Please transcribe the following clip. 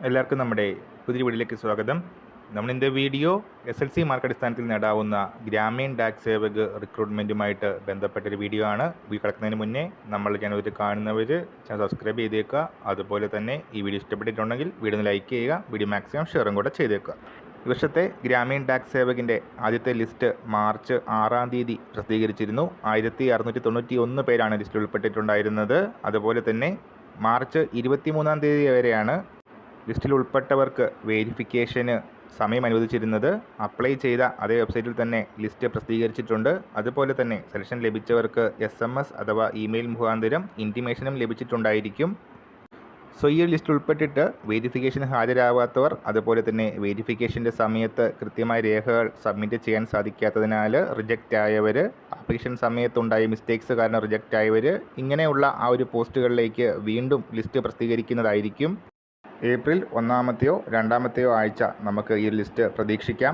എല്ലാവർക്കും നമ്മുടെ പുതിയ വീഡിയോയിലേക്ക് സ്വാഗതം. നമ്മളിൻ്റെ വീഡിയോ SLC മാർക്ക് അടിസ്ഥാനത്തിൽ നേടാവുന്ന ഗ്രാമീൺ ഡാക് സേവക് റിക്രൂട്ട്മെൻറ്റുമായിട്ട് ബന്ധപ്പെട്ടൊരു വീഡിയോ ആണ്. വീഡിയോ കിടക്കുന്നതിന് മുന്നേ നമ്മൾ ചാനൽ കാണുന്നവർ ചാനൽ സബ്സ്ക്രൈബ് ചെയ്തേക്കുക. അതുപോലെ തന്നെ ഈ വീഡിയോ ഇഷ്ടപ്പെട്ടിട്ടുണ്ടെങ്കിൽ വീഡിയോ ലൈക്ക് ചെയ്യുക, വീഡിയോ മാക്സിമം ഷെയറും കൂടെ ചെയ്തേക്കുക. ഈ വർഷത്തെ ഗ്രാമീൺ ഡാക് സേവകിൻ്റെ ആദ്യത്തെ ലിസ്റ്റ് മാർച്ച് 6-ാം തീയതി പ്രസിദ്ധീകരിച്ചിരുന്നു. 1691 പേരാണ് ലിസ്റ്റിൽ ഉൾപ്പെട്ടിട്ടുണ്ടായിരുന്നത്. അതുപോലെ തന്നെ മാർച്ച് 23-ാം തീയതി വരെയാണ് ലിസ്റ്റിൽ ഉൾപ്പെട്ടവർക്ക് വെരിഫിക്കേഷന് സമയം അനുവദിച്ചിരുന്നത്. അപ്ലൈ ചെയ്ത അതേ വെബ്സൈറ്റിൽ തന്നെ ലിസ്റ്റ് പ്രസിദ്ധീകരിച്ചിട്ടുണ്ട്. അതുപോലെ തന്നെ സെലക്ഷൻ ലഭിച്ചവർക്ക് SMS അഥവാ ഇമെയിൽ മുഖാന്തരം ഇൻറ്റിമേഷനും ലഭിച്ചിട്ടുണ്ടായിരിക്കും. സോ ഈ ലിസ്റ്റിൽ ഉൾപ്പെട്ടിട്ട് വെരിഫിക്കേഷൻ ഹാജരാവാത്തവർ, അതുപോലെ തന്നെ വെരിഫിക്കേഷൻ്റെ സമയത്ത് കൃത്യമായ രേഖകൾ സബ്മിറ്റ് ചെയ്യാൻ സാധിക്കാത്തതിനാൽ റിജക്റ്റ് ആയവർ, ആപ്ലിക്കേഷൻ സമയത്തുണ്ടായ മിസ്റ്റേക്സ് കാരണം റിജക്റ്റ് ആയവർ, ഇങ്ങനെയുള്ള ആ ഒരു പോസ്റ്റുകളിലേക്ക് വീണ്ടും ലിസ്റ്റ് പ്രസിദ്ധീകരിക്കുന്നതായിരിക്കും. ഏപ്രിൽ 1-ാമത്തെയോ 2-ാമത്തെയോ ആഴ്ച നമുക്ക് ഈ ലിസ്റ്റ് പ്രതീക്ഷിക്കാം.